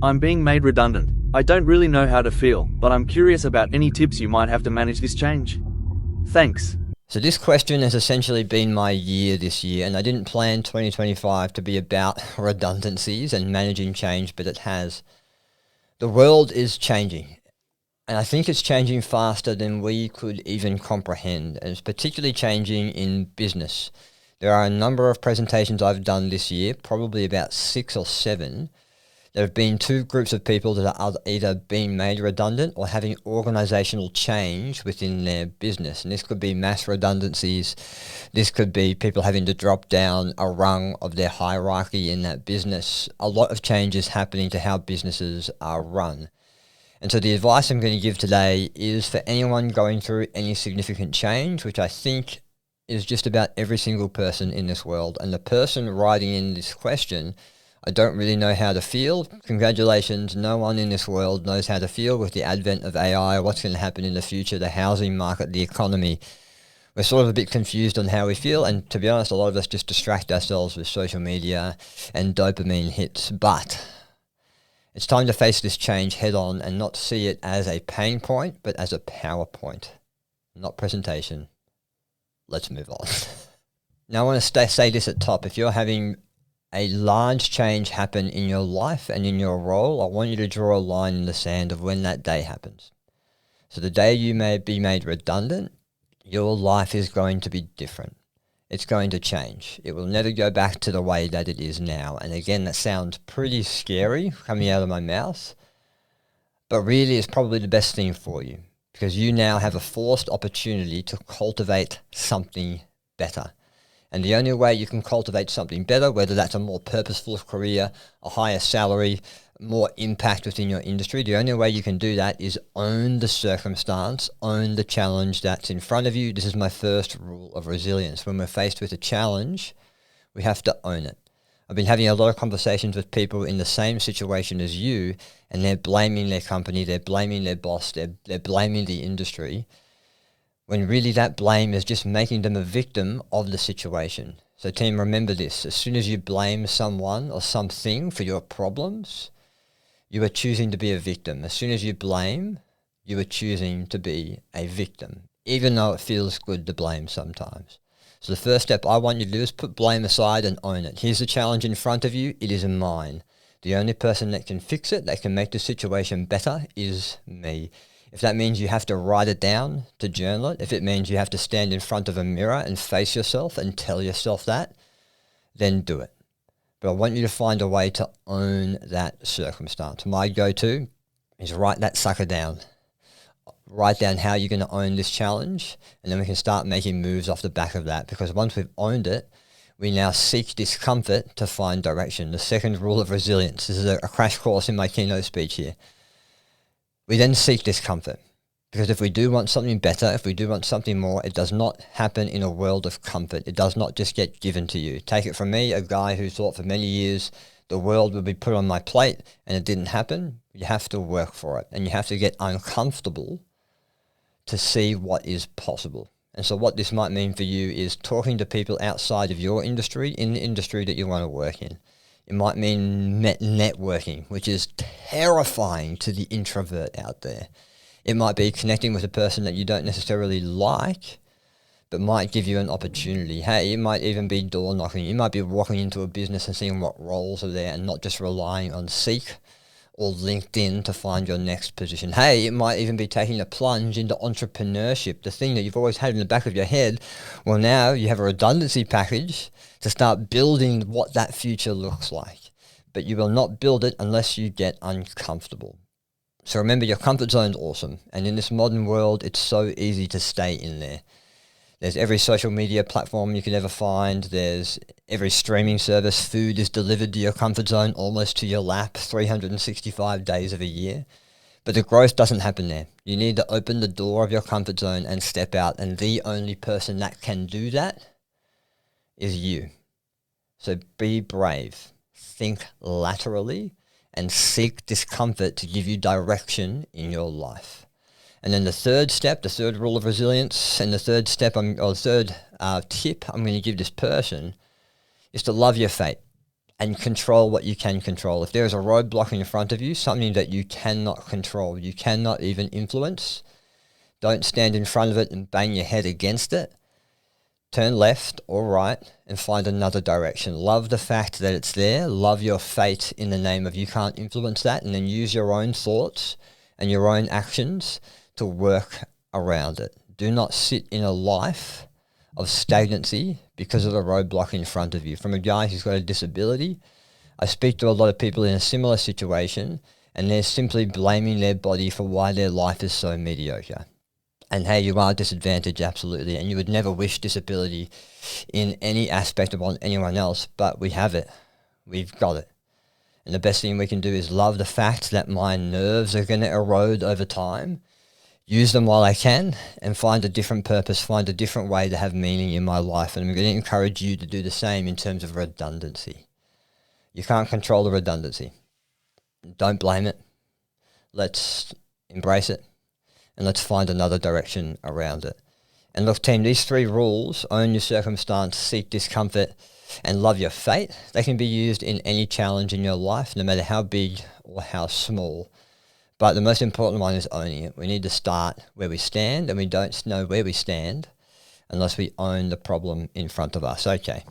I'm being made redundant. I don't really know how to feel, but I'm curious about any tips you might have to manage this change. Thanks. So this question has essentially been my year this year, and I didn't plan 2025 to be about redundancies and managing change, but it has. The world is changing, and I think it's changing faster than we could even comprehend, and it's particularly changing in business. There are a number of presentations I've done this year, probably about 6 or 7. There have been 2 groups of people that are either being made redundant or having organisational change within their business. And this could be mass redundancies. This could be people having to drop down a rung of their hierarchy in that business. A lot of changes happening to how businesses are run. And so the advice I'm going to give today is for anyone going through any significant change, which I think is just about every single person in this world. And the person writing in this question, I don't really know how to feel. Congratulations, no one in this world knows how to feel with the advent of AI, what's going to happen in the future, the housing market, the economy. We're sort of a bit confused on how we feel, and to be honest, a lot of us just distract ourselves with social media and dopamine hits. But it's time to face this change head on and not see it as a pain point, but as a PowerPoint, not presentation. Let's move on. Now I want to say this at top. If you're having a large change happen in your life and in your role, I want you to draw a line in the sand of when that day happens. So the day you may be made redundant, your life is going to be different. It's going to change. It will never go back to the way that it is now. And again, that sounds pretty scary coming out of my mouth, but really it's probably the best thing for you because you now have a forced opportunity to cultivate something better. And the only way you can cultivate something better, whether that's a more purposeful career, a higher salary, more impact within your industry, the only way you can do that is own the circumstance, own the challenge that's in front of you. This is my first rule of resilience. When we're faced with a challenge, we have to own it. I've been having a lot of conversations with people in the same situation as you, and they're blaming their company, they're blaming their boss, they're blaming the industry, when really that blame is just making them a victim of the situation. So team, remember this. As soon as you blame someone or something for your problems, you are choosing to be a victim. As soon as you blame, you are choosing to be a victim, even though it feels good to blame sometimes. So the first step I want you to do is put blame aside and own it. Here's the challenge in front of you. It is mine. The only person that can fix it, that can make the situation better, is me. If that means you have to write it down, to journal it, if it means you have to stand in front of a mirror and face yourself and tell yourself that, then do it. But I want you to find a way to own that circumstance. My go-to is write that sucker down. Write down how you're going to own this challenge, and then we can start making moves off the back of that, because once we've owned it, we now seek discomfort to find direction. The second rule of resilience. This is a crash course in my keynote speech here. We then seek discomfort, because if we do want something better, if we do want something more, it does not happen in a world of comfort. It does not just get given to you. Take it from me, a guy who thought for many years the world would be put on my plate, and it didn't happen. You have to work for it, and you have to get uncomfortable to see what is possible. And so what this might mean for you is talking to people outside of your industry, in the industry that you want to work in. It might mean networking, which is terrifying to the introvert out there. It might be connecting with a person that you don't necessarily like, but might give you an opportunity. Hey, it might even be door knocking. You might be walking into a business and seeing what roles are there and not just relying on Seek or LinkedIn to find your next position. Hey, it might even be taking a plunge into entrepreneurship, the thing that you've always had in the back of your head. Well, now you have a redundancy package to start building what that future looks like. But you will not build it unless you get uncomfortable. So remember, your comfort zone is awesome. And in this modern world, it's so easy to stay in there. There's every social media platform you can ever find. There's every streaming service. Food is delivered to your comfort zone, almost to your lap, 365 days of a year. But the growth doesn't happen there. You need to open the door of your comfort zone and step out. And the only person that can do that is you. So be brave. Think laterally and seek discomfort to give you direction in your life. And then the third step, the third rule of resilience, and the third step, tip I'm going to give this person is to love your fate and control what you can control. If there is a roadblock in front of you, something that you cannot control, you cannot even influence, don't stand in front of it and bang your head against it. Turn left or right and find another direction. Love the fact that it's there. Love your fate in the name of you can't influence that, and then use your own thoughts and your own actions to work around it. Do not sit in a life of stagnancy because of the roadblock in front of you. From a guy who's got a disability, I speak to a lot of people in a similar situation, and they're simply blaming their body for why their life is so mediocre. And hey, you are disadvantaged, absolutely, and you would never wish disability in any aspect upon anyone else, but we have it. We've got it. And the best thing we can do is love the fact that my nerves are going to erode over time, use them while I can, and find a different purpose, find a different way to have meaning in my life. And I'm going to encourage you to do the same in terms of redundancy. You can't control the redundancy. Don't blame it. Let's embrace it. And let's find another direction around it. And look, team, these 3 rules, own your circumstance, seek discomfort, and love your fate, they can be used in any challenge in your life, no matter how big or how small. But the most important one is owning it. We need to start where we stand, and we don't know where we stand unless we own the problem in front of us. Okay.